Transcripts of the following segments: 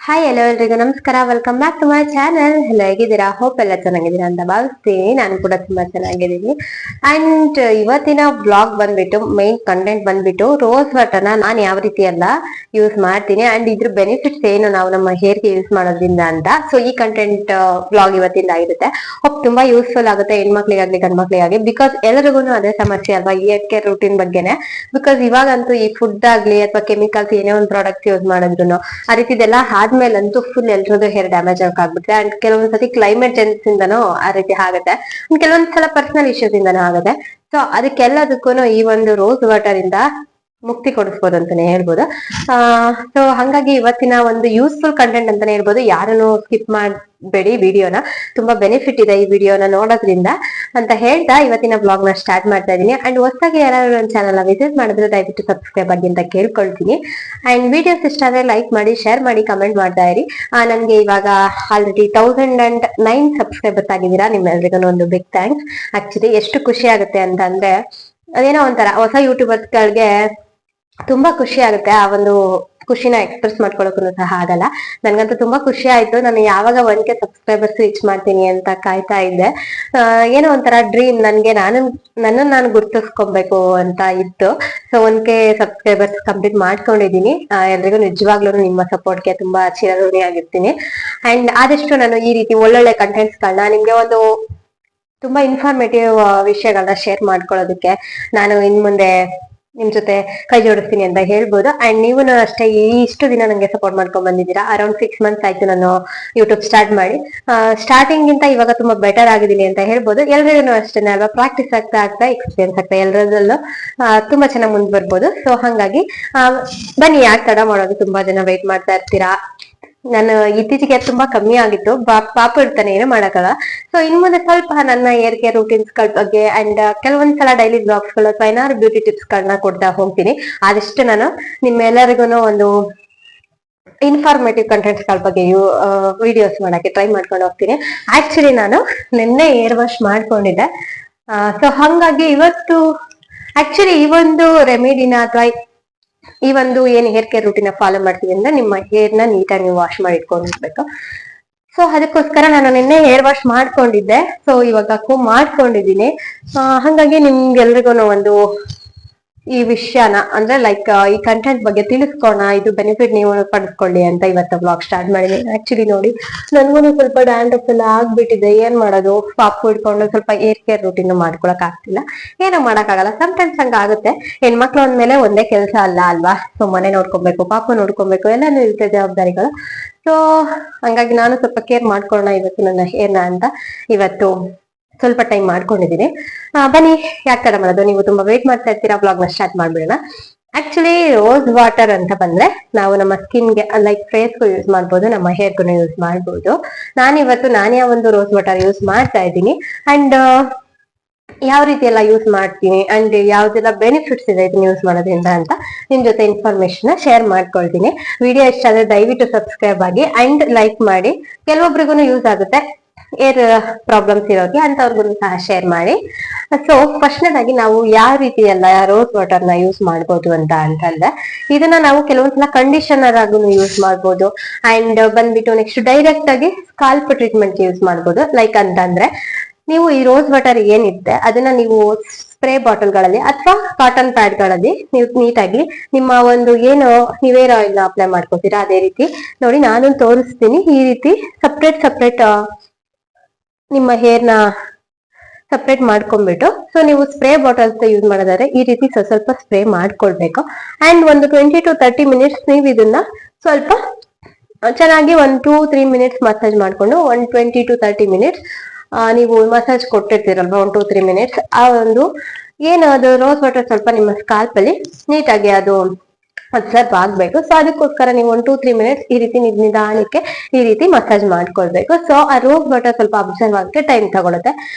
Hi ಎಲ್ಲೋ ಎಲ್ರಿಗೂ ನಮಸ್ಕಾರ. Welcome back to my channel. ಎಲ್ಲ ಹೇಗಿದ್ದೀರಾ? ಹೋಪ್ ಎಲ್ಲ ಚೆನ್ನಾಗಿದ್ದೀರಾ ಅಂತ ಭಾವಿಸ್ತೀನಿ. ನಾನು ಕೂಡ ತುಂಬಾ ಚೆನ್ನಾಗಿದ್ದೀನಿ. ಅಂಡ್ ಇವತ್ತಿನ ಬ್ಲಾಗ್ ಬಂದ್ಬಿಟ್ಟು ಮೈನ್ ಕಂಟೆಂಟ್ ಬಂದ್ಬಿಟ್ಟು ರೋಸ್ ವಾಟರ್ ನಾನು ಯಾವ ರೀತಿ ಎಲ್ಲ ಯೂಸ್ ಮಾಡ್ತೀನಿ ಅಂಡ್ ಇದ್ರ ಬೆನಿಫಿಟ್ಸ್ ಏನು ನಾವು ನಮ್ಮ ಹೇರ್ಗೆ ಯೂಸ್ ಮಾಡೋದ್ರಿಂದ ಅಂತ. ಸೊ ಈ ಕಂಟೆಂಟ್ ಬ್ಲಾಗ್ ಇವತ್ತಿಂದ ಆಗಿರುತ್ತೆ. ಹೋಪ್ ತುಂಬಾ ಯೂಸ್ಫುಲ್ ಆಗುತ್ತೆ ಹೆಣ್ಮಕ್ಳಿಗಾಗ್ಲಿ ಗಂಡ್ಮಕ್ಳಿಗಾಗ್ಲಿ. ಬಿಕಾಸ್ ಎಲ್ಲರಿಗೂ ಅದೇ ಸಮಸ್ಯೆ ಅಲ್ವಾ, ಈ ಹೇರ್ ಕೇರ್ ರೂಟೀನ್ ಬಗ್ಗೆನೆ. ಬಿಕಾಸ್ ಇವಾಗಂತೂ ಈ ಫುಡ್ ಆಗ್ಲಿ ಅಥವಾ ಕೆಮಿಕಲ್ಸ್ ಏನೇ ಒಂದು ಪ್ರಾಡಕ್ಟ್ ಯೂಸ್ ಮಾಡಿದ್ರು ಆ ರೀತಿದೆಲ್ಲ ಆದ್ಮೇಲಂತೂ ಫುಲ್ ಎಲ್ರದ್ದು ಹೇರ್ ಡ್ಯಾಮೇಜ್ ಆಗುತ್ತೆ. ಅಂಡ್ ಕೆಲವೊಂದ್ಸತಿ ಕ್ಲೈಮೇಟ್ ಚೇಂಜಸ್ ಇಂದನೂ ಆ ರೀತಿ ಆಗುತ್ತೆ. ಕೆಲವೊಂದ್ಸಲ ಪರ್ಸನಲ್ ಇಶ್ಯೂಸ್ ಇಂದನೂ ಆಗುತ್ತೆ. ಸೊ ಅದಕ್ಕೆಲ್ಲದಕ್ಕೂ ಈ ಒಂದು ರೋಸ್ ವಾಟರ್ ಇಂದ ಮುಕ್ತಿ ಕೊಡಿಸ್ಬೋದು ಅಂತಾನೆ ಹೇಳ್ಬೋದು. ಸೊ ಹಂಗಾಗಿ ಇವತ್ತಿನ ಒಂದು ಯೂಸ್ಫುಲ್ ಕಂಟೆಂಟ್ ಅಂತಾನೆ ಹೇಳ್ಬೋದು. ಯಾರನ್ನು ಸ್ಕಿಪ್ ಮಾಡಬೇಡಿ, ವಿಡಿಯೋನ ತುಂಬಾ ಬೆನಿಫಿಟ್ ಇದೆ ಈ ವಿಡಿಯೋನ ನೋಡೋದ್ರಿಂದ ಅಂತ ಹೇಳ್ತಾ ಇವತ್ತಿನ ಬ್ಲಾಗ್ ನ ಸ್ಟಾರ್ಟ್ ಮಾಡ್ತಾ ಇದೀನಿ. ಅಂಡ್ ಹೊಸದಾಗಿ ಯಾರು ನನ್ನ ಚಾನಲ್ ವಿಸಿಟ್ ಮಾಡಿದ್ರೆ ದಯವಿಟ್ಟು ಸಬ್ಸ್ಕ್ರೈಬ್ ಆಗಿ ಅಂತ ಕೇಳ್ಕೊಳ್ತೀನಿ. ಅಂಡ್ ವಿಡಿಯೋಸ್ ಇಷ್ಟ ಆದ್ರೆ ಲೈಕ್ ಮಾಡಿ, ಶೇರ್ ಮಾಡಿ, ಕಮೆಂಟ್ ಮಾಡ್ತಾ ಇರಿ. ನನ್ಗೆ ಇವಾಗ ಆಲ್ರೆಡಿ 1009 ಸಬ್ಸ್ಕ್ರೈಬರ್ಸ್ ಆಗಿದ್ದೀರಾ. ನಿಮ್ಮೆಲ್ರಿಗೂ ಒಂದು ಬಿಗ್ ಥ್ಯಾಂಕ್ಸ್. ಆಕ್ಚುಲಿ ಎಷ್ಟು ಖುಷಿ ಆಗುತ್ತೆ ಅಂತ ಅಂದ್ರೆ ಅದೇನೋ ಒಂಥರ ಹೊಸ ಯೂಟ್ಯೂಬರ್ಸ್ ಗಳಿಗೆ ತುಂಬಾ ಖುಷಿ ಆಗುತ್ತೆ. ಆ ಒಂದು ಖುಷಿನ ಎಕ್ಸ್ಪ್ರೆಸ್ ಮಾಡ್ಕೊಳಕ್ಕೂ ಸಹ ಆಗಲ್ಲ. ನನ್ಗಂತೂ ತುಂಬಾ ಖುಷಿ ಆಯ್ತು. ನಾನು ಯಾವಾಗ 1K ಸಬ್ಸ್ಕ್ರೈಬರ್ಸ್ ರೀಚ್ ಮಾಡ್ತೀನಿ ಅಂತ ಕಾಯ್ತಾ ಇದ್ದೆ. ಏನೋ ಒಂಥರ ಡ್ರೀಮ್ ನನ್ಗೆ. ನಾನು ಗುರ್ತಿಸ್ಕೊಬೇಕು ಅಂತ ಇತ್ತು. ಸೊ 1K ಸಬ್ಸ್ಕ್ರೈಬರ್ಸ್ ಕಂಪ್ಲೀಟ್ ಮಾಡ್ಕೊಂಡಿದೀನಿ. ಎಲ್ರಿಗೂ ನಿಜವಾಗ್ಲೂ ನಿಮ್ಮ ಸಪೋರ್ಟ್ಗೆ ತುಂಬಾ ಚಿರಋಣಿ ಆಗಿರ್ತೀನಿ. ಅಂಡ್ ಆದಷ್ಟು ನಾನು ಈ ರೀತಿ ಒಳ್ಳೊಳ್ಳೆ ಕಂಟೆಂಟ್ಸ್ ಗಳನ್ನ ನಿಮ್ಗೆ ಒಂದು ತುಂಬಾ ಇನ್ಫಾರ್ಮೇಟಿವ್ ವಿಷಯಗಳನ್ನ ಶೇರ್ ಮಾಡ್ಕೊಳ್ಳೋದಕ್ಕೆ ನಾನು ಇನ್ ಮುಂದೆ ನಿಮ್ ಜೊತೆ ಕೈ ಜೋಡಿಸ್ತೀನಿ ಅಂತ ಹೇಳ್ಬೋದು. ಅಂಡ್ ನೀವು ಅಷ್ಟೇ ಇಷ್ಟು ದಿನ ನಂಗೆ ಸಪೋರ್ಟ್ ಮಾಡ್ಕೊಂಡ್ ಬಂದಿದ್ದೀರಾ. ಅರೌಂಡ್ 6 months ಆಯ್ತು ನಾನು ಯೂಟ್ಯೂಬ್ ಸ್ಟಾರ್ಟ್ ಮಾಡಿ. ಸ್ಟಾರ್ಟಿಂಗ್ ಗಿಂತ ಇವಾಗ ತುಂಬಾ ಬೆಟರ್ ಆಗಿದ್ದೀನಿ ಅಂತ ಹೇಳ್ಬೋದು. ಎಲ್ರಿಗೂ ಅಷ್ಟೇ ಅಲ್ವಾ, ಪ್ರಾಕ್ಟೀಸ್ ಆಗ್ತಾ ಎಕ್ಸ್ಪೀರಿಯನ್ಸ್ ಆಗ್ತಾ ಎಲ್ಲರಲ್ಲೂ ತುಂಬಾ ಚೆನ್ನಾಗಿ ಮುಂದೆ ಬರ್ಬೋದು. ಸೊ ಹಂಗಾಗಿ ಬನ್ನಿ, ಯಾಕೆ ತಡ ಮಾಡೋದು, ತುಂಬಾ ಜನ ವೇಟ್ ಮಾಡ್ತಾ ಇರ್ತೀರಾ. ನಾನು ಇತ್ತೀಚೆಗೆ ತುಂಬಾ ಕಮ್ಮಿ ಆಗಿತ್ತು, ಪಾಪ ಇರ್ತಾನೆ, ಏನು ಮಾಡಕ್ಕಲ್ಲ. ಸೊ ಇನ್ ಮುಂದೆ ಸ್ವಲ್ಪ ನನ್ನ ಹೇರ್ ಕೇರ್ ರೂಟೀನ್ಸ್ ಗಳ ಬಗ್ಗೆ ಅಂಡ್ ಕೆಲವೊಂದ್ಸಲ ಡೈಲಿ ಬ್ಲಾಗ್ಸ್ ಗಳು ಅಥವಾ ಏನಾದ್ರು ಬ್ಯೂಟಿ ಟಿಪ್ಸ್ ಗಳನ್ನ ಕೊಡ್ತಾ ಹೋಗ್ತೀನಿ. ಆದಷ್ಟು ನಾನು ನಿಮ್ಮೆಲ್ಲರಿಗೂ ಒಂದು ಇನ್ಫಾರ್ಮೇಟಿವ್ ಕಂಟೆಂಟ್ಸ್ ಗಳ ಬಗ್ಗೆ ವಿಡಿಯೋಸ್ ಮಾಡಕ್ಕೆ ಟ್ರೈ ಮಾಡ್ಕೊಂಡು ಹೋಗ್ತೀನಿ. ಆಕ್ಚುಲಿ ನಾನು ನಿನ್ನೆ ಹೇರ್ ವಾಶ್ ಮಾಡ್ಕೊಂಡಿದ್ದೆ. ಸೊ ಹಂಗಾಗಿ ಇವತ್ತು ಆಕ್ಚುಲಿ ಈ ಒಂದು ರೆಮಿಡಿನ ಅಥವಾ ಈ ಒಂದು ಏನ್ ಹೇರ್ ಕೇರ್ ರೂಟೀನ್ ಫಾಲೋ ಮಾಡ್ತೀವಿ ಅಂದ್ರೆ ನಿಮ್ಮ ಹೇರ್ ನ ನೀಟಾಗಿ ನೀವು ವಾಶ್ ಮಾಡಿ ಇಟ್ಕೊಂಡಿರ್ಬೇಕು. ಸೊ ಅದಕ್ಕೋಸ್ಕರ ನಾನು ನಿನ್ನೆ ಹೇರ್ ವಾಶ್ ಮಾಡ್ಕೊಂಡಿದ್ದೆ. ಸೊ ಇವಾಗ ಮಾಡ್ಕೊಂಡಿದ್ದೀನಿ. ಹಂಗಾಗಿ ನಿಮ್ಗೆಲ್ರಿಗೂ ಒಂದು ಈ ವಿಷಯನ ಅಂದ್ರೆ ಲೈಕ್ ಈ ಕಂಟೆಂಟ್ ಬಗ್ಗೆ ತಿಳಿಸ್ಕೋಣ, ಇದು ಬೆನಿಫಿಟ್ ನೀವು ಪಡೆದುಕೊಳ್ಳಿ ಅಂತ ಇವತ್ತು ಬ್ಲಾಗ್ ಸ್ಟಾರ್ಟ್ ಮಾಡಿದ್ದೀನಿ. ಆಕ್ಚುಲಿ ನೋಡಿ, ನನ್ಗೂ ಸ್ವಲ್ಪ ಡ್ಯಾಂಡ್ರಫ್ ಎಲ್ಲ ಆಗ್ಬಿಟ್ಟಿದೆ. ಏನ್ ಮಾಡೋದು, ಪಾಪು ಇಟ್ಕೊಂಡು ಸ್ವಲ್ಪ ಏರ್ ಕೇರ್ ರೂಟೀನ್ ಮಾಡ್ಕೊಳಕ್ ಆಗ್ತಿಲ್ಲ. ಏನೋ ಮಾಡಕ್ಕಾಗಲ್ಲ, ಸಮ್ಟೈಮ್ಸ್ ಹಂಗ ಆಗುತ್ತೆ. ಹೆಣ್ಮಕ್ಳು ಅಂದ್ಮೇಲೆ ಒಂದೇ ಕೆಲಸ ಅಲ್ಲ ಅಲ್ವಾ. ಸೊ ಮನೆ ನೋಡ್ಕೊಬೇಕು, ಪಾಪು ನೋಡ್ಕೊಬೇಕು, ಎಲ್ಲಾನು ಇರುತ್ತೆ ಜವಾಬ್ದಾರಿಗಳು. ಸೊ ಹಂಗಾಗಿ ನಾನು ಸ್ವಲ್ಪ ಕೇರ್ ಮಾಡ್ಕೊಳ್ಳೋಣ ಇವತ್ತು ನನ್ನ ಹೇರ್ನ ಅಂತ ಇವತ್ತು ಸ್ವಲ್ಪ ಟೈಮ್ ಮಾಡ್ಕೊಂಡಿದ್ದೀನಿ. ಬನ್ನಿ, ಯಾಕೆ ತಡ ಮಾಡೋದು, ನೀವು ತುಂಬಾ ವೇಟ್ ಮಾಡ್ತಾ ಇರ್ತೀರಾ, ಬ್ಲಾಗ್ ನ ಸ್ಟಾರ್ಟ್ ಮಾಡ್ಬಿಡೋಣ. ಆಕ್ಚುಲಿ ರೋಸ್ ವಾಟರ್ ಅಂತ ಬಂದ್ರೆ ನಾವು ನಮ್ಮ ಸ್ಕಿನ್ಗೆ ಲೈಕ್ ಫೇಸ್ಗೂ ಯೂಸ್ ಮಾಡ್ಬೋದು, ನಮ್ಮ ಹೇರ್ಗೂ ಯೂಸ್ ಮಾಡ್ಬೋದು. ನಾನಿವತ್ತು ನಾನೇ ಒಂದು ರೋಸ್ ವಾಟರ್ ಯೂಸ್ ಮಾಡ್ತಾ ಇದ್ದೀನಿ. ಅಂಡ್ ಯಾವ ರೀತಿ ಎಲ್ಲ ಯೂಸ್ ಮಾಡ್ತೀನಿ ಅಂಡ್ ಯಾವ್ದೆಲ್ಲ ಬೆನಿಫಿಟ್ಸ್ ಇದೆ ಇದನ್ನ ಯೂಸ್ ಮಾಡೋದ್ರಿಂದ ಅಂತ ನಿಮ್ ಜೊತೆ ಇನ್ಫಾರ್ಮೇಶನ್ ಶೇರ್ ಮಾಡ್ಕೊಳ್ತೀನಿ. ವಿಡಿಯೋ ಇಷ್ಟ ಆದ್ರೆ ದಯವಿಟ್ಟು ಸಬ್ಸ್ಕ್ರೈಬ್ ಆಗಿ ಅಂಡ್ ಲೈಕ್ ಮಾಡಿ. ಕೆಲವೊಬ್ರಿಗೂ ಯೂಸ್ ಆಗುತ್ತೆ ಏರ್ ಪ್ರಾಬ್ಲಮ್ಸ್ ಇರೋರಿಗೆ, ಅಂತವ್ರಿಗೂ ಸಹ ಶೇರ್ ಮಾಡಿ. ಸೊ ಫಸ್ಟ್ನೇದಾಗಿ ನಾವು ಯಾವ ರೀತಿ ಎಲ್ಲ ರೋಸ್ ವಾಟರ್ ನ ಯೂಸ್ ಮಾಡ್ಬೋದು ಅಂತಂದ್ರೆ ಇದನ್ನ ನಾವು ಕೆಲವೊಂದ್ಸಲ ಕಂಡೀಷನರ್ ಆಗೂ ಯೂಸ್ ಮಾಡ್ಬೋದು. ಅಂಡ್ ಬಂದ್ಬಿಟ್ಟು ನೆಕ್ಸ್ಟ್ ಡೈರೆಕ್ಟ್ ಆಗಿ ಸ್ಕಾಲ್ಪ್ ಟ್ರೀಟ್ಮೆಂಟ್ ಯೂಸ್ ಮಾಡ್ಬೋದು. ಲೈಕ್ ಅಂತಂದ್ರೆ ನೀವು ಈ ರೋಸ್ ವಾಟರ್ ಏನಿದೆ ಅದನ್ನ ನೀವು ಸ್ಪ್ರೇ ಬಾಟಲ್ ಗಳಲ್ಲಿ ಅಥವಾ ಕಾಟನ್ ಪ್ಯಾಡ್ ಗಳಲ್ಲಿ ನೀವು ನೀಟಾಗಿ ನಿಮ್ಮ ಒಂದು ಏನು ನೀವ್ ಹೇರ್ ಆಯಿಲ್ ಅಪ್ಲೈ ಮಾಡ್ಕೋತೀರಾ ಅದೇ ರೀತಿ ನೋಡಿ ನಾನು ತೋರಿಸ್ತೀನಿ. ಈ ರೀತಿ ಸಪ್ರೇಟ್ ನಿಮ್ಮ ಹೇರ್ನ ಸಪ್ರೇಟ್ ಮಾಡ್ಕೊಂಡ್ಬಿಟ್ಟು, ಸೊ ನೀವು ಸ್ಪ್ರೇ ಬಾಟಲ್ಸ್ ಯೂಸ್ ಮಾಡೋದಾದ್ರೆ ಈ ರೀತಿ ಸ್ವಲ್ಪ ಸ್ಪ್ರೇ ಮಾಡ್ಕೊಳ್ಬೇಕು. ಅಂಡ್ ಒಂದು 20 to 30 minutes ನೀವು ಇದನ್ನ ಸ್ವಲ್ಪ ಚೆನ್ನಾಗಿ 1 to 3 minutes ಮಸಾಜ್ ಮಾಡ್ಕೊಂಡು 20 to 30 minutes ನೀವು ಮಸಾಜ್ ಕೊಟ್ಟಿರ್ತೀರಲ್ವಾ 1 to 3 minutes, ಆ ಒಂದು ಏನು ಅದು ರೋಸ್ ವಾಟರ್ ಸ್ವಲ್ಪ ನಿಮ್ಮ ಸ್ಕಾಲ್ಪ್ ಅಲ್ಲಿ ನೀಟಾಗಿ ಅದು ಅಬ್ಸರ್ವ್ ಆಗ್ಬೇಕು. ಸೊ ಅದಕ್ಕೋಸ್ಕರ ನೀವು 1 to 3 minutes ಈ ರೀತಿ ನಿಧಾನಕ್ಕೆ ಈ ರೀತಿ ಮಸಾಜ್ ಮಾಡ್ಕೊಳ್ಬೇಕು. ಸೊ ಆ ರೋಸ್ ವಾಟರ್ ಸ್ವಲ್ಪ ಅಬ್ಸರ್ವ್ ಆಗಕ್ಕೆ ಟೈಮ್ ತಗೊಳುತ್ತೆ.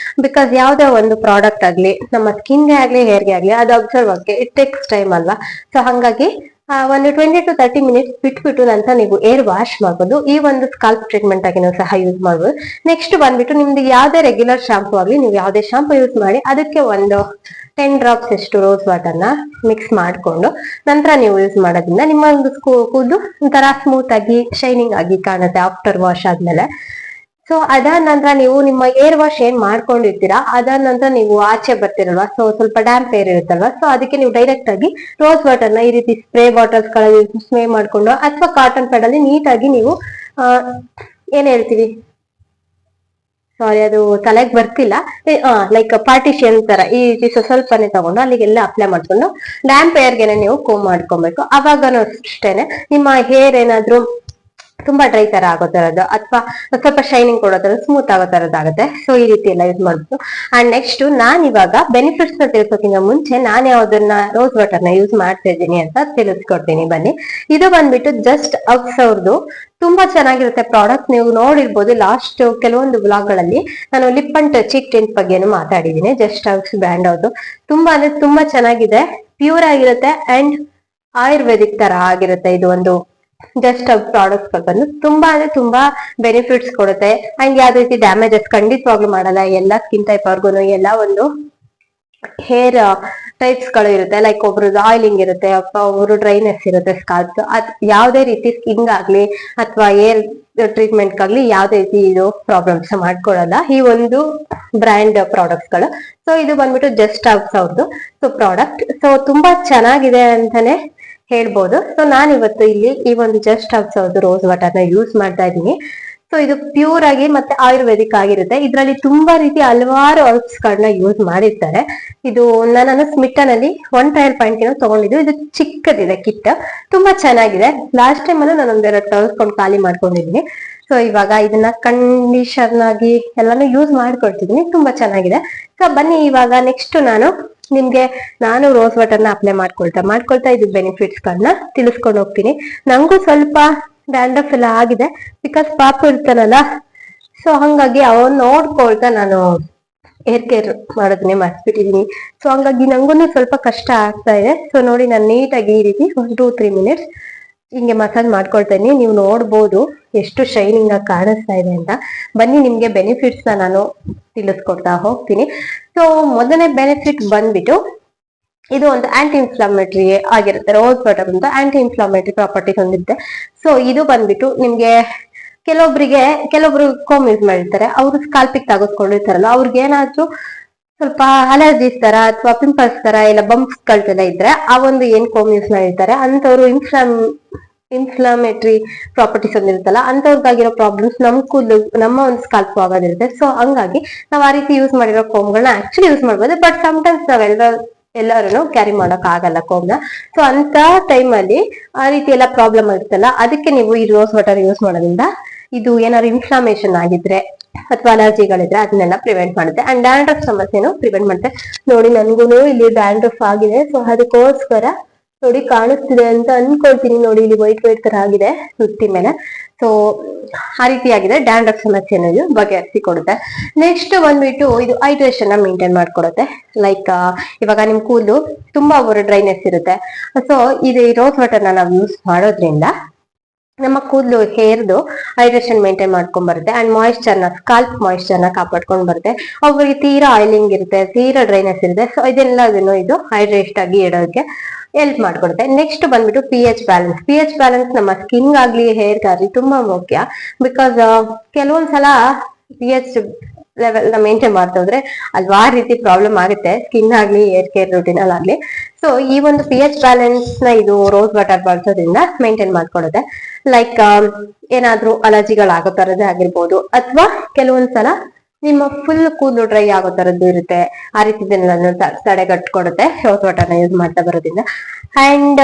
ಬಿಕಾಸ್ ಯಾವ್ದೇ ಒಂದು ಪ್ರಾಡಕ್ಟ್ ಆಗ್ಲಿ ನಮ್ಮ ಸ್ಕಿನ್ಗೆ ಆಗ್ಲಿ ಹೇರ್ಗೆ ಆಗ್ಲಿ ಅದು ಅಬ್ಸರ್ವ್ ಆಗಕ್ಕೆ ಇಟ್ ಟೇಕ್ಸ್ ಟೈಮ್ ಅಲ್ವಾ. ಸೊ ಹಂಗಾಗಿ ಒಂದು 20 to 30 minutes ಬಿಟ್ಬಿಟ್ಟು ನಂತರ ನೀವು ಏರ್ ವಾಶ್ ಮಾಡ್ಬೋದು. ಈ ಒಂದು ಸ್ಕಾಲ್ಪ್ ಟ್ರೀಟ್ಮೆಂಟ್ ಆಗಿ ನೀವು ಸಹ ಯೂಸ್ ಮಾಡ್ಬೋದು. ನೆಕ್ಸ್ಟ್ ಬಂದ್ಬಿಟ್ಟು ನಿಮ್ದು ಯಾವ್ದೇ ರೆಗ್ಯುಲರ್ ಶಾಂಪೂ ಆಗಲಿ, ನೀವು ಯಾವ್ದೇ ಶಾಂಪೂ ಯೂಸ್ ಮಾಡಿ ಅದಕ್ಕೆ ಒಂದು 10 drops ಅಷ್ಟು ರೋಸ್ ವಾಟರ್ ನ ಮಿಕ್ಸ್ ಮಾಡ್ಕೊಂಡು ನಂತರ ನೀವು ಯೂಸ್ ಮಾಡೋದ್ರಿಂದ ನಿಮ್ಮ ಒಂದು ಕೂದಲು ಒಂಥರ ಸ್ಮೂತ್ ಆಗಿ ಶೈನಿಂಗ್ ಆಗಿ ಕಾಣುತ್ತೆ ಆಫ್ಟರ್ ವಾಶ್ ಆದ್ಮೇಲೆ. ಸೊ ಅದಾದ ನಂತರ ನೀವು ನಿಮ್ಮ ಏರ್ ವಾಶ್ ಏನ್ ಮಾಡ್ಕೊಂಡಿರ್ತೀರಾ ಅದಾದ ನಂತರ ನೀವು ಆಚೆ ಬರ್ತಿರಲ್ವಾ, ಸೊ ಸ್ವಲ್ಪ ಡ್ಯಾಂಪ್ ಏರ್ ಇರುತ್ತಲ್ವಾ, ಸೊ ಅದಕ್ಕೆ ನೀವು ಡೈರೆಕ್ಟ್ ಆಗಿ ರೋಸ್ ವಾಟರ್ ನ ಈ ರೀತಿ ಸ್ಪ್ರೇ ಬಾಟಲ್ಸ್ ಗಳಲ್ಲಿ ಸ್ಪ್ರೇ ಮಾಡ್ಕೊಂಡು ಅಥವಾ ಕಾಟನ್ ಪ್ಯಾಡ್ ಅಲ್ಲಿ ನೀಟಾಗಿ ನೀವು ಏನ್ ಹೇಳ್ತೀವಿ, ಸಾರಿ ಅದು ತಲೆಗೆ ಬರ್ತಿಲ್ಲ, ಲೈಕ್ ಪಾರ್ಟಿಷಿಯನ್ ತರ ಈ ರೀತಿ ಸ್ವಲ್ಪನೇ ತಗೊಂಡು ಅಲ್ಲಿಗೆಲ್ಲ ಅಪ್ಲೈ ಮಾಡ್ಕೊಂಡು ಡ್ಯಾಂಪ್ ಏರ್ಗೆನೆ ನೀವು ಕೋಮ್ ಮಾಡ್ಕೊಬೇಕು. ಅವಾಗನು ಅಷ್ಟೇನೆ ನಿಮ್ಮ ಹೇರ್ ಏನಾದ್ರು ತುಂಬಾ ಡ್ರೈ ತರ ಆಗೋ ತರದ್ದು ಅಥವಾ ಸ್ವಲ್ಪ ಶೈನಿಂಗ್ ಕೊಡೋ ತರ ಸ್ಮೂತ್ ಆಗೋ ತರದ್ದಾಗುತ್ತೆ. ಸೊ ಈ ರೀತಿ ಎಲ್ಲ ಯೂಸ್ ಮಾಡ್ಬೋದು. ಅಂಡ್ ನೆಕ್ಸ್ಟ್ ನಾನ್ ಇವಾಗ ಬೆನಿಫಿಟ್ಸ್ ನ ತಿಳಿಸೋಕ್ಕಿಂತ ಮುಂಚೆ ನಾನು ಯಾವ್ದನ್ನ ರೋಸ್ ವಾಟರ್ ನ ಯೂಸ್ ಮಾಡ್ತಾ ಇದ್ದೀನಿ ಅಂತ ತಿಳಿಸ್ಕೊಡ್ತೀನಿ ಬನ್ನಿ. ಇದು ಬಂದ್ಬಿಟ್ಟು ಜಸ್ಟ್ ಅಕ್ಸ್ ಅವ್ರದ್ದು ತುಂಬಾ ಚೆನ್ನಾಗಿರುತ್ತೆ ಪ್ರಾಡಕ್ಟ್. ನೀವು ನೋಡಿರ್ಬೋದು ಲಾಸ್ಟ್ ಕೆಲವೊಂದು ಬ್ಲಾಗ್ ಗಳಲ್ಲಿ ನಾನು ಲಿಪ್ ಅಂಡ್ ಚೀಕ್ ಟಿಂಟ್ ಬಗ್ಗೆನು ಮಾತಾಡಿದ್ದೀನಿ. ಜಸ್ಟ್ ಅಕ್ಸ್ ಬ್ರ್ಯಾಂಡ್ ಅವ್ರದ್ದು ತುಂಬಾ ಅಂದ್ರೆ ತುಂಬಾ ಚೆನ್ನಾಗಿದೆ, ಪ್ಯೂರ್ ಆಗಿರುತ್ತೆ ಅಂಡ್ ಆಯುರ್ವೇದಿಕ್ ತರ ಆಗಿರುತ್ತೆ. ಇದು ಒಂದು ಜಸ್ಟ್ ಪ್ರಾಡಕ್ಟ್ಸ್ ಬಂದು ತುಂಬಾ ಅಂದ್ರೆ ತುಂಬಾ ಬೆನಿಫಿಟ್ಸ್ ಕೊಡುತ್ತೆ ಅಂಡ್ ಯಾವ್ದೇ ರೀತಿ ಡ್ಯಾಮೇಜಸ್ ಖಂಡಿತವಾಗ್ಲೂ ಮಾಡಲ್ಲ. ಎಲ್ಲಾ ಸ್ಕಿನ್ ಟೈಪ್ ಅವ್ರಿಗೂ ಎಲ್ಲಾ ಒಂದು ಹೇರ್ ಟೈಪ್ಸ್ ಗಳು ಇರುತ್ತೆ, ಲೈಕ್ ಒಬ್ರದ್ದು ಆಯಿಲಿಂಗ್ ಇರುತ್ತೆ, ಒಬ್ರು ಡ್ರೈನೆಸ್ ಇರುತ್ತೆ ಸ್ಕಾಲ್ಪ್, ಯಾವ್ದೇ ರೀತಿ ಸ್ಕಿನ್ ಆಗ್ಲಿ ಅಥವಾ ಏರ್ ಟ್ರೀಟ್ಮೆಂಟ್ ಆಗ್ಲಿ ಯಾವ್ದೇ ರೀತಿ ಇದು ಪ್ರಾಬ್ಲಮ್ಸ್ ಮಾಡ್ಕೊಳಲ್ಲ ಈ ಒಂದು ಬ್ರ್ಯಾಂಡ್ ಪ್ರಾಡಕ್ಟ್ಸ್ ಗಳು. ಸೊ ಇದು ಬಂದ್ಬಿಟ್ಟು ಜಸ್ಟ್ ಹೌಸ್ ಅವ್ರದ್ದು ಸೊ ಪ್ರಾಡಕ್ಟ್. ಸೊ ತುಂಬಾ ಚೆನ್ನಾಗಿದೆ ಅಂತಾನೆ ಹೇಳ್ಬೋದು. ಸೊ ನಾನು ಇವತ್ತು ಇಲ್ಲಿ ಈ ಒಂದು ಜಸ್ಟ್ ಹೌಸ್ ಅವ್ರದ್ದು ರೋಸ್ ವಾಟರ್ ನ ಯೂಸ್ ಮಾಡ್ತಾ ಇದ್ದೀನಿ. ಸೊ ಇದು ಪ್ಯೂರ್ ಆಗಿ ಮತ್ತೆ ಆಯುರ್ವೇದಿಕ್ ಆಗಿರುತ್ತೆ. ಇದರಲ್ಲಿ ತುಂಬಾ ರೀತಿ ಹಲವಾರು ಹರ್ಬ್ಸ್ ಗಳನ್ನ ಯೂಸ್ ಮಾಡಿರ್ತಾರೆ. ಇದು ನಾನು ಸ್ಮಿಟನ್ ಅಲ್ಲಿ 1 ಟ್ರಯಲ್ ಪಾಯಿಂಟ್ ಏನೋ ತಗೊಂಡಿದ್ದು. ಇದು ಚಿಕ್ಕದಿದೆ ಕಿಟ್, ತುಂಬಾ ಚೆನ್ನಾಗಿದೆ. ಲಾಸ್ಟ್ ಟೈಮ್ ಅಲ್ಲೂ ನಾನು ಒಂದೆರಡು ತರಿಸ್ಕೊಂಡು ಖಾಲಿ ಮಾಡ್ಕೊಂಡಿದ್ದೀನಿ. ಸೊ ಇವಾಗ ಇದನ್ನ ಕಂಡೀಷನ್ ಆಗಿ ಎಲ್ಲಾನು ಯೂಸ್ ಮಾಡ್ಕೊಳ್ತಿದ್ದೀನಿ, ತುಂಬಾ ಚೆನ್ನಾಗಿದೆ. ಸೊ ಬನ್ನಿ ಇವಾಗ ನೆಕ್ಸ್ಟ್ ನಾನು ರೋಸ್ ವಾಟರ್ ನ ಅಪ್ಲೈ ಮಾಡ್ಕೊಳ್ತಾ ಇದು ಬೆನಿಫಿಟ್ಸ್ ಗಳನ್ನ ತಿಳಿಸ್ಕೊಂಡು ಹೋಗ್ತೀನಿ. ನಂಗೂ ಸ್ವಲ್ಪ ಡ್ಯಾಂಡ್ರಫ್ ಎಲ್ಲ ಆಗಿದೆ ಬಿಕಾಸ್ ಪಾಪು ಇರ್ತಾನಲ್ಲ, ಸೊ ಹಂಗಾಗಿ ಅವನ್ ನೋಡ್ಕೊಳ್ತಾ ನಾನು ಹೇರ್ ಕೇರ್ ಮಾಡೋದನ್ನೇ ಮಾಡಿಸ್ಬಿಟ್ಟಿದೀನಿ. ಸೊ ಹಂಗಾಗಿ ನಂಗೂ ಸ್ವಲ್ಪ ಕಷ್ಟ ಆಗ್ತಾ ಇದೆ. ಸೊ ನೋಡಿ ನಾನು ನೀಟಾಗಿ ಈ ರೀತಿ 1-2-3 minutes ಹಿಂಗೆ ಮಸಾಜ್ ಮಾಡ್ಕೊಳ್ತಾ ಇದೀನಿ. ನೀವು ನೋಡ್ಬೋದು ಎಷ್ಟು ಶೈನಿಂಗ್ ಆಗಿ ಕಾಣಿಸ್ತಾ ಇದೆ ಅಂತ. ಬನ್ನಿ ನಿಮ್ಗೆ ಬೆನಿಫಿಟ್ಸ್ ನಾನು ತಿಳಿಸ್ಕೊಡ್ತಾ ಹೋಗ್ತೀನಿ. ಸೊ ಮೊದಲನೇ ಬೆನಿಫಿಟ್ ಬಂದ್ಬಿಟ್ಟು ಇದು ಒಂದು ಆಂಟಿ ಇನ್ಫ್ಲಾಮೇಟರಿ ಆಗಿರುತ್ತೆ. ರೋಸ್ ವಾಟರ್ ಅಂತ ಆಂಟಿ ಇನ್ಫ್ಲಾಮೇಟರಿ ಪ್ರಾಪರ್ಟೀಸ್ ಹೊಂದಿರುತ್ತೆ. ಸೊ ಇದು ಬಂದ್ಬಿಟ್ಟು ನಿಮ್ಗೆ ಕೆಲವೊಬ್ರು ಕೋಮ್ ಯೂಸ್ ಮಾಡಿರ್ತಾರೆ, ಅವರು ಸ್ಕಾಲ್ಪಿಗೆ ತಗಸ್ಕೊಂಡಿರ್ತಾರಲ್ಲ, ಅವ್ರಿಗೆ ಏನಾದ್ರು ಸ್ವಲ್ಪ ಅಲರ್ಜೀಸ್ ತರ ಅಥವಾ ಪಿಂಪಲ್ಸ್ ತರ ಇಲ್ಲ ಬಂಪ್ಸ್ ಗಳದೆಲ್ಲ ಇದ್ರೆ ಆ ಒಂದು ಏನ್ ಕೋಮ್ ಯೂಸ್ ಮಾಡಿರ್ತಾರೆ ಅಂತವ್ರು ಇನ್ಫ್ಲಾಮೇಟರಿ ಪ್ರಾಪರ್ಟೀಸ್ ಹೊಂದಿರುತ್ತಲ್ಲ ಅಂತವ್ರಿಗಾಗಿರೋ ಪ್ರಾಬ್ಲಮ್ಸ್ ನಮ್ಮ ಒಂದು ಸ್ಕಾಲ್ಪ್ ಆಗೋದಿರುತ್ತೆ. ಸೊ ಹಂಗಾಗಿ ನಾವ್ ಆ ರೀತಿ ಯೂಸ್ ಮಾಡಿರೋ ಕೋಮ್ಗಳನ್ನ ಆಕ್ಚುಲಿ ಯೂಸ್ ಮಾಡ್ಬೋದು. ಬಟ್ ಸಮ್ಟೈಮ್ಸ್ ಎಲ್ಲರೂ ಕ್ಯಾರಿ ಮಾಡಕ್ ಆಗಲ್ಲ ಕೋಮ್ನ. ಸೊ ಅಂತ ಟೈಮ್ ಅಲ್ಲಿ ಆ ರೀತಿ ಎಲ್ಲ ಪ್ರಾಬ್ಲಮ್ ಇರುತ್ತಲ್ಲ, ಅದಕ್ಕೆ ನೀವು ಈ ರೋಸ್ ವಾಟರ್ ಯೂಸ್ ಮಾಡೋದ್ರಿಂದ ಇದು ಏನಾದ್ರು ಇನ್ಫ್ಲಾಮೇಶನ್ ಆಗಿದ್ರೆ ಅಥವಾ ಅಲರ್ಜಿಗಳಿದ್ರೆ ಅದನ್ನೆಲ್ಲ ಪ್ರಿವೆಂಟ್ ಮಾಡುತ್ತೆ. ಅಂಡ್ ಡ್ಯಾಂಡ್ರಫ್ ಸಮಸ್ಯೆನೂ ಪ್ರಿವೆಂಟ್ ಮಾಡುತ್ತೆ. ನೋಡಿ ನನ್ಗೂನು ಇಲ್ಲಿ ಡ್ಯಾಂಡ್ರಫ್ ಆಗಿದೆ, ಸೊ ಅದಕ್ಕೋಸ್ಕರ ನೋಡಿ ಕಾಣಿಸ್ತಿದೆ ಅಂತ ಅನ್ಕೊಳ್ತೀನಿ. ನೋಡಿ ಇಲ್ಲಿ ವೈಟ್ ತರ ಆಗಿದೆ ಸುತ್ತಿ ಮೇಲೆ. ಸೊ ಆ ರೀತಿ ಆಗಿದೆ. ಡ್ಯಾಂಡ್ರಫ್ ಸಮಸ್ಯೆನ ಬಗೆಹರಿಸಿ ಕೊಡುತ್ತೆ. ನೆಕ್ಸ್ಟ್ ಬಂದ್ಬಿಟ್ಟು ಇದು ಹೈಡ್ರೇಷನ್ ನ ಮೇಂಟೈನ್ ಮಾಡ್ಕೊಡುತ್ತೆ. ಲೈಕ್ ಇವಾಗ ನಿಮ್ ಕೂದಲು ತುಂಬಾ ಓವರ್ ಡ್ರೈನೆಸ್ ಇರುತ್ತೆ. ಸೊ ಇದು ರೋಸ್ ವಾಟರ್ ನಾವು ಯೂಸ್ ಮಾಡೋದ್ರಿಂದ ನಮ್ಮ ಕೂದಲು ಹೇರ್ದು ಹೈಡ್ರೇಷನ್ ಮೇಂಟೈನ್ ಮಾಡ್ಕೊಂಡ್ ಬರುತ್ತೆ ಅಂಡ್ ಸ್ಕಾಲ್ಪ್ ಮಾಯಿಶ್ಚರ್ ನ ಕಾಪಾಡ್ಕೊಂಡ್ ಬರುತ್ತೆ. ಒಬ್ಬರಿಗೆ ತೀರಾ ಆಯಿಲಿಂಗ್ ಇರುತ್ತೆ, ತೀರಾ ಡ್ರೈನೆಸ್ ಇರುತ್ತೆ. ಸೊ ಇದೆಲ್ಲದನ್ನು ಇದು ಹೈಡ್ರೇಟ್ ಆಗಿ ಇಡೋದಕ್ಕೆ ಹೆಲ್ಪ್ ಮಾಡ್ಕೊಡುತ್ತೆ. ನೆಕ್ಸ್ಟ್ ಬಂದ್ಬಿಟ್ಟು pH ಬ್ಯಾಲೆನ್ಸ್ ನಮ್ಮ ಸ್ಕಿನ್ ಆಗ್ಲಿ ಹೇರ್ ಆಗ್ಲಿ ತುಂಬಾ ಮುಖ್ಯ. ಬಿಕಾಸ್ ಕೆಲವೊಂದ್ಸಲ pH ಲೆವೆಲ್ ನ ಮೇಂಟೈನ್ ಮಾಡ್ತಾ ಹೋದ್ರೆ ಹಲವಾರು ರೀತಿ ಪ್ರಾಬ್ಲಮ್ ಆಗುತ್ತೆ, ಸ್ಕಿನ್ ಆಗ್ಲಿ ಹೇರ್ ಕೇರ್ ರೂಟೀನ್ ಅಲ್ಲಿ ಆಗ್ಲಿ. ಸೊ ಈ ಒಂದು pH ಬ್ಯಾಲೆನ್ಸ್ ನ ಇದು ರೋಸ್ ವಾಟರ್ ಬಳಸೋದ್ರಿಂದ ಮೇಂಟೈನ್ ಮಾಡ್ಕೊಡುತ್ತೆ. ಲೈಕ್ ಏನಾದ್ರೂ ಅಲರ್ಜಿಗಳಾಗೋ ತರದೇ ಆಗಿರ್ಬೋದು, ಅಥವಾ ಕೆಲವೊಂದ್ಸಲ ನಿಮ್ಮ ಫುಲ್ ಕೂದಲು ಡ್ರೈ ಆಗೋ ತರದ್ದು ಇರುತ್ತೆ, ಆ ರೀತಿ ತಡೆಗಟ್ಕೊಡುತ್ತೆ ರೋಸ್ ವಾಟರ್ ನ ಯೂಸ್ ಮಾಡ್ತಾ ಬರೋದ್ರಿಂದ. ಅಂಡ್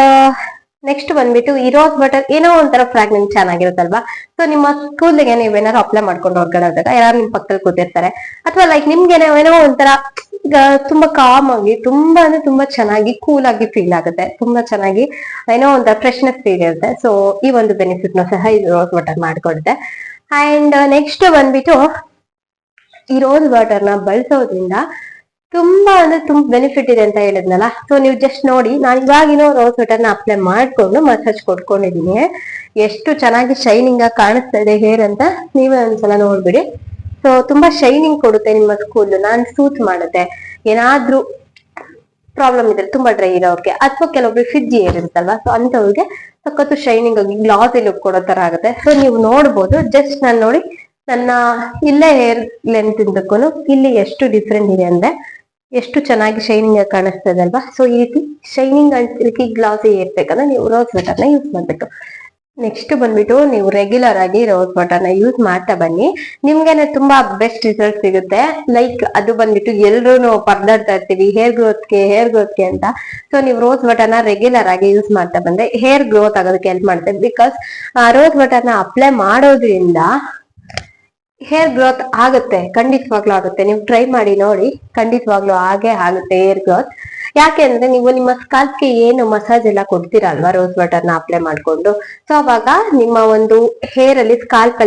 ನೆಕ್ಸ್ಟ್ ಬಂದ್ಬಿಟ್ಟು ಈ ರೋಸ್ ವಾಟರ್ ಏನೋ ಒಂಥರ ಫ್ರಾಗ್ರೆನ್ಸ್ ಚೆನ್ನಾಗಿರುತ್ತಲ್ವಾ. ಸೊ ನಿಮ್ಮ ಕೂದಲಿಗೆ ನೀವೇನಾದ್ರು ಅಪ್ಲೈ ಮಾಡ್ಕೊಂಡು ಹೊರಗಡೆ ಹೋದಾಗ ಯಾರು ನಿಮ್ ಪಕ್ಕದಲ್ಲಿ ಕೂತಿರ್ತಾರೆ, ಅಥವಾ ಲೈಕ್ ನಿಮ್ಗೆ ಏನೋ ಒಂಥರ ತುಂಬಾ ಕಾಮ್ ಆಗಿ ತುಂಬಾ ಅಂದ್ರೆ ತುಂಬಾ ಚೆನ್ನಾಗಿ ಕೂಲ್ ಆಗಿ ಫೀಲ್ ಆಗುತ್ತೆ, ತುಂಬಾ ಚೆನ್ನಾಗಿ ಏನೋ ಒಂಥರ ಫ್ರೆಶ್ನೆಸ್ ಫೀಲ್ ಇರುತ್ತೆ. ಸೊ ಈ ಒಂದು ಬೆನಿಫಿಟ್ ನ ಸಹ ಇದು ರೋಸ್ ವಾಟರ್ ಮಾಡ್ಕೊಡುತ್ತೆ. ಅಂಡ್ ನೆಕ್ಸ್ಟ್ ಬಂದ್ಬಿಟ್ಟು ಈ ರೋಸ್ ವಾಟರ್ ನ ಬಳಸೋದ್ರಿಂದ ತುಂಬಾ ಅಂದ್ರೆ ತುಂಬಾ ಬೆನಿಫಿಟ್ ಇದೆ ಅಂತ ಹೇಳಿದ್ನಲ್ಲ. ಸೊ ನೀವು ಜಸ್ಟ್ ನೋಡಿ, ನಾನು ಇವಾಗಿನೋ ರೋಸ್ ವಾಟರ್ ನ ಅಪ್ಲೈ ಮಾಡ್ಕೊಂಡು ಮಸಾಜ್ ಕೊಟ್ಕೊಂಡಿದೀನಿ. ಎಷ್ಟು ಚೆನ್ನಾಗಿ ಶೈನಿಂಗ್ ಆಗಿ ಕಾಣಿಸ್ತಾ ಇದೆ ಹೇರ್ ಅಂತ ನೀವೇ ಒಂದ್ಸಲ ನೋಡ್ಬಿಡಿ. ಸೊ ತುಂಬಾ ಶೈನಿಂಗ್ ಕೊಡುತ್ತೆ ನಿಮ್ಮ ಸ್ಕೂಲ್, ನಾನ್ ಸೂಟ್ ಮಾಡುತ್ತೆ. ಏನಾದ್ರೂ ಪ್ರಾಬ್ಲಮ್ ಇದ್ರೆ ತುಂಬಾ ಡ್ರೈ ಇರೋರ್ಗೆ, ಅಥವಾ ಕೆಲವೊಬ್ರಿಗೆ ಫ್ರಿಜ್ ಏರ್ ಇರುತ್ತಲ್ವಾ, ಸೊ ಅಂತವ್ರಿಗೆ ಸಖತ್ತು ಶೈನಿಂಗ್ ಆಗಿ ಗ್ಲಾಸಿ ಲುಕ್ ಕೊಡೋ ತರ ಆಗುತ್ತೆ. ಸೊ ನೀವು ನೋಡ್ಬೋದು, ಜಸ್ಟ್ ನಾನು ನೋಡಿ ನನ್ನ ಇಲ್ಲೇ ಹೇರ್ ಲೆಂತ್ ಇಂದಕ್ಕೂ ಇಲ್ಲಿ ಎಷ್ಟು ಡಿಫ್ರೆಂಟ್ ಇದೆ ಅಂದ್ರೆ ಎಷ್ಟು ಚೆನ್ನಾಗಿ ಶೈನಿಂಗ್ ಆಗಿ ಕಾಣಿಸ್ತದೆ ಅಲ್ವಾ. ಸೊ ಈ ರೀತಿ ಶೈನಿಂಗ್ ರೀತಿ ಗ್ಲಾಸಿ ಇರ್ಬೇಕಂದ್ರೆ ನೀವು ರೋಸ್ ವಾಟರ್ ನ ಯೂಸ್ ಮಾಡ್ಬೇಕು. ನೆಕ್ಸ್ಟ್ ಬಂದ್ಬಿಟ್ಟು ನೀವು ರೆಗ್ಯುಲರ್ ಆಗಿ ರೋಸ್ ವಾಟರ್ ನ ಯೂಸ್ ಮಾಡ್ತಾ ಬನ್ನಿ, ನಿಮ್ಗೆನೆ ತುಂಬಾ ಬೆಸ್ಟ್ ರಿಸಲ್ಟ್ ಸಿಗುತ್ತೆ. ಲೈಕ್ ಅದು ಬಂದ್ಬಿಟ್ಟು ಎಲ್ರು ಪರದಾಡ್ತಾ ಇರ್ತೀವಿ ಹೇರ್ ಗ್ರೋತ್ಗೆ ಅಂತ. ಸೊ ನೀವು ರೋಸ್ ವಾಟರ್ ನ ರೆಗ್ಯುಲರ್ ಆಗಿ ಯೂಸ್ ಮಾಡ್ತಾ ಬಂದ್ರೆ ಹೇರ್ ಗ್ರೋತ್ ಆಗೋದಕ್ಕೆ ಹೆಲ್ಪ್ ಮಾಡುತ್ತೆ. ಬಿಕಾಸ್ ರೋಸ್ ವಾಟರ್ ನ ಅಪ್ಲೈ ಮಾಡೋದ್ರಿಂದ ಹೇರ್ ಗ್ರೋತ್ ಆಗುತ್ತೆ, ಖಂಡಿತವಾಗ್ಲೂ ಆಗುತ್ತೆ. ನೀವು ಟ್ರೈ ಮಾಡಿ ನೋಡಿ, ಖಂಡಿತವಾಗ್ಲೂ ಹಾಗೆ ಆಗುತ್ತೆ ಹೇರ್ ಗ್ರೋತ್. ಯಾಕೆ ಅಂದ್ರೆ ನೀವು ನಿಮ್ಮ ಸ್ಕಾಲ್ಪ್ಗೆ ಏನು ಮಸಾಜ್ ಎಲ್ಲ ಕೊಡ್ತೀರಾ ಅಲ್ವಾ ರೋಸ್ ವಾಟರ್ ನ ಅಪ್ಲೈ ಮಾಡ್ಕೊಂಡು, ಸೊ ಅವಾಗ ನಿಮ್ಮ ಒಂದು ಹೇರ್ ಅಲ್ಲಿ ಸ್ಕಾಲ್ಪ್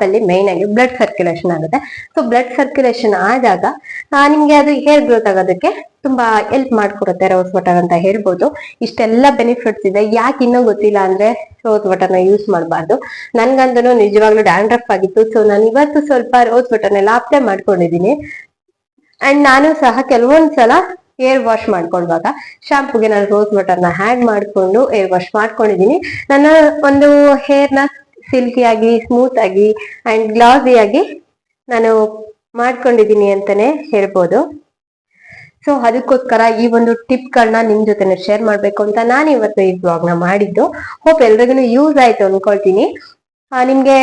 ಅಲ್ಲಿ ಮೈನ್ ಆಗಿ ಬ್ಲಡ್ ಸರ್ಕ್ಯುಲೇಷನ್ ಆಗುತ್ತೆ. ಸೊ ಬ್ಲಡ್ ಸರ್ಕ್ಯುಲೇಷನ್ ಆದಾಗ ನಿಮ್ಗೆ ಅದು ಹೇರ್ ಗ್ರೋತ್ ಆಗೋದಕ್ಕೆ ತುಂಬಾ ಹೆಲ್ಪ್ ಮಾಡ್ಕೊಡುತ್ತೆ ರೋಸ್ ವಾಟರ್ ಅಂತ ಹೇಳ್ಬೋದು. ಇಷ್ಟೆಲ್ಲ ಬೆನಿಫಿಟ್ಸ್ ಇದೆ. ಯಾಕೆ ಇನ್ನೂ ಗೊತ್ತಿಲ್ಲ ಅಂದ್ರೆ ರೋಸ್ ವಾಟರ್ ನ ಯೂಸ್ ಮಾಡಬಾರ್ದು. ನನ್ಗಂತೂ ನಿಜವಾಗ್ಲೂ ಡ್ಯಾಂಡ್ರಫ್ ಆಗಿತ್ತು. ಸೊ ನಾನು ಇವತ್ತು ಸ್ವಲ್ಪ ರೋಸ್ ವಾಟರ್ ನೆಲ್ಲ ಅಪ್ಲೈ ಮಾಡ್ಕೊಂಡಿದೀನಿ. ಅಂಡ್ ನಾನು ಸಹ ಕೆಲವೊಂದ್ಸಲ ಏರ್ ವಾಶ್ ಮಾಡ್ಕೊಳ್ಳುವಾಗ ಶಾಂಪುಗೆ ನಾನು ರೋಸ್ ವಾಟರ್ ನ ಆಡ್ ಮಾಡ್ಕೊಂಡು ಏರ್ ವಾಶ್ ಮಾಡ್ಕೊಂಡಿದೀನಿ. ನನ್ನ ಒಂದು ಹೇರ್ ನ ಸಿಲ್ಕಿ ಆಗಿ, ಸ್ಮೂತ್ ಆಗಿ ಅಂಡ್ ಗ್ಲಾಸಿ ಆಗಿ ನಾನು ಮಾಡ್ಕೊಂಡಿದೀನಿ ಅಂತಾನೆ ಹೇಳ್ಬೋದು. ಸೊ ಅದಕ್ಕೋಸ್ಕರ ಈ ಒಂದು ಟಿಪ್ ಗಳನ್ನ ನಿಮ್ ಜೊತೆ ಶೇರ್ ಮಾಡ್ಬೇಕು ಅಂತ ನಾನು ಇವತ್ತು ಈ ಬ್ಲಾಗ್ ನ ಮಾಡಿದ್ದು. ಹೋಪ್ ಎಲ್ರಿಗೂ ಯೂಸ್ ಆಯ್ತು ಅನ್ಕೊಳ್ತೀನಿ. ನಿಮ್ಗೆ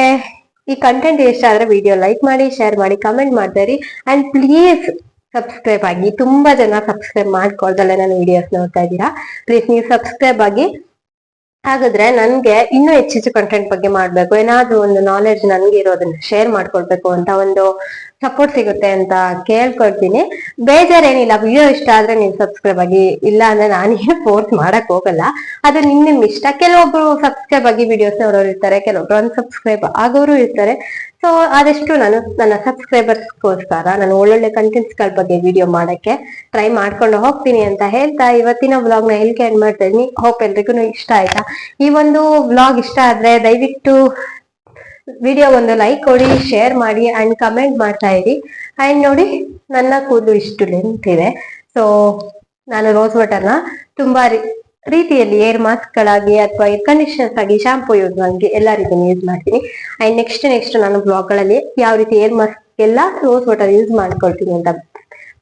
ಈ ಕಂಟೆಂಟ್ ಇಷ್ಟ ಆದ್ರೆ ವಿಡಿಯೋ ಲೈಕ್ ಮಾಡಿ, ಶೇರ್ ಮಾಡಿ, ಕಮೆಂಟ್ ಮಾಡ್ತಾರಿ. ಅಂಡ್ ಪ್ಲೀಸ್ ಸಬ್ಸ್ಕ್ರೈಬ್ ಆಗಿ. ತುಂಬಾ ಜನ ಸಬ್ಸ್ಕ್ರೈಬ್ ಮಾಡ್ಕೊಳ್ದಲ್ಲ ನನ್ನ ವಿಡಿಯೋಸ್ ನೋಡ್ತಾ ಇದ್ದೀರಾ. ಪ್ಲೀಸ್ ನೀವು ಸಬ್ಸ್ಕ್ರೈಬ್ ಆಗಿ. ಹಾಗಾದ್ರೆ ನನ್ಗೆ ಇನ್ನೂ ಹೆಚ್ಚೆಚ್ಚು ಕಂಟೆಂಟ್ ಬಗ್ಗೆ ಮಾಡ್ಬೇಕು, ಏನಾದ್ರೂ ಒಂದು ನಾಲೆಡ್ಜ್ ನನ್ಗೆ ಇರೋದನ್ನ ಶೇರ್ ಮಾಡ್ಕೊಳ್ಬೇಕು ಅಂತ ಒಂದು ಸಪೋರ್ಟ್ ಸಿಗುತ್ತೆ ಅಂತ ಕೇಳ್ಕೊಳ್ತೀನಿ. ಬೇಜಾರೇನಿಲ್ಲ, ವಿಡಿಯೋ ಇಷ್ಟ ಆದ್ರೆ ನೀವು ಸಬ್ಸ್ಕ್ರೈಬ್ ಆಗಿ, ಇಲ್ಲ ಅಂದ್ರೆ ನಾನೇ ಫೋರ್ಸ್ ಮಾಡಕ್ ಹೋಗಲ್ಲ. ಅದು ನಿಮ್ ಇಷ್ಟ. ಕೆಲವೊಬ್ರು ಸಬ್ಸ್ಕ್ರೈಬ್ ಆಗಿ ವಿಡಿಯೋಸ್ ನೋಡೋರು ಇರ್ತಾರೆ, ಕೆಲವೊಬ್ರು ಅನ್ಸಬ್ಸ್ಕ್ರೈಬ್ ಆಗೋರು ಇರ್ತಾರೆ. ಸೊ ಆದಷ್ಟು ನಾನು ನನ್ನ ಸಬ್ಸ್ಕ್ರೈಬರ್ಸ್ಗೋಸ್ಕರ ನಾನು ಒಳ್ಳೊಳ್ಳೆ ಕಂಟೆಂಟ್ಸ್ ಗಳ ಬಗ್ಗೆ ವಿಡಿಯೋ ಮಾಡಕ್ಕೆ ಟ್ರೈ ಮಾಡ್ಕೊಂಡು ಹೋಗ್ತೀನಿ ಅಂತ ಹೇಳ್ತಾ ಇವತ್ತಿನ ವ್ಲಾಗ್ ನ ಎಲ್ಲಿಗೆ ಎಂಡ್ ಮಾಡ್ತಾ ಇದೀನಿ. ಹೋಪ್ ಎಲ್ರಿಗೂ ಇಷ್ಟ ಆಯ್ತಾ. ಈ ಒಂದು ವ್ಲಾಗ್ ಇಷ್ಟ ಆದ್ರೆ ದಯವಿಟ್ಟು ವಿಡಿಯೋ ಒಂದು ಲೈಕ್ ಕೊಡಿ, ಶೇರ್ ಮಾಡಿ ಅಂಡ್ ಕಮೆಂಟ್ ಮಾಡ್ತಾ ಇರಿ. ಅಂಡ್ ನೋಡಿ, ನನ್ನ ಕೂದಲು ಇಷ್ಟು ಲೆಂತ್ ಇದೆ. ಸೊ ನಾನು ರೋಸ್ ವಾಟರ್ ನ ತುಂಬಾ ರೀತಿಯಲ್ಲಿ ಏರ್ ಮಾಸ್ಕ್ ಗಳಾಗಿ ಅಥವಾ ಏರ್ ಕಂಡೀಷನರ್ಸ್ ಆಗಿ, ಶಾಂಪೂ ಯೂಸ್ ಮಾಡಿ ಎಲ್ಲಾ ರೀತಿಯನ್ನು ಯೂಸ್ ಮಾಡ್ತೀನಿ. ಅಂಡ್ ನೆಕ್ಸ್ಟ್ ನಾನು ಬ್ಲಾಗ್ ಗಳಲ್ಲಿ ಯಾವ ರೀತಿ ಏರ್ ಮಾಸ್ಕ್ ಎಲ್ಲ ರೋಸ್ ವಾಟರ್ ಯೂಸ್ ಮಾಡ್ಕೊಳ್ತೀನಿ ಅಂತ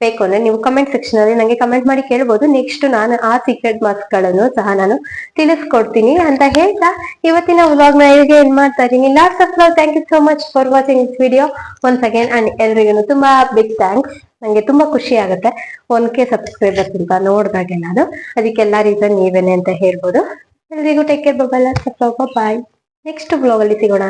ಬೇಕು ಅಂದ್ರೆ ನೀವು ಕಮೆಂಟ್ ಸೆಕ್ಷನ್ ಅಲ್ಲಿ ನಂಗೆ ಕಮೆಂಟ್ ಮಾಡಿ ಕೇಳ್ಬೋದು. ನೆಕ್ಸ್ಟ್ ನಾನು ಆ ಸೀಕ್ರೆಟ್ ಮಾಸ್ಕ್ ಗಳನ್ನು ಸಹ ನಾನು ತಿಳಿಸ್ಕೊಡ್ತೀನಿ ಅಂತ ಹೇಳ್ತಾ ಇವತ್ತಿನ ವ್ಲಾಗ್ ನ ಹೇಗೆ ಎಂಡ್ ಮಾಡ್ತಾ ಇದ್ದೀನಿ. Lots of love. Thank you so much for watching this video once again. And ಎಲ್ರಿಗೂ ತುಂಬಾ ಬಿಗ್ ಥ್ಯಾಂಕ್ಸ್. ನಂಗೆ ತುಂಬಾ ಖುಷಿ ಆಗುತ್ತೆ 1K ಸಬ್ಸ್ಕ್ರೈಬರ್ಸ್ ಅಂತ ನೋಡಿದಾಗೆಲ್ಲ. ಅದಕ್ಕೆಲ್ಲ ರೀಸನ್ ನೀವೇನೆ ಅಂತ ಹೇಳ್ಬೋದು. ಎಲ್ರಿಗೂ ಟೇಕ್ ಕೇರ್, ಬಾಯ್. ನೆಕ್ಸ್ಟ್ ವ್ಲಾಗ್ ಅಲ್ಲಿ ಸಿಗೋಣ.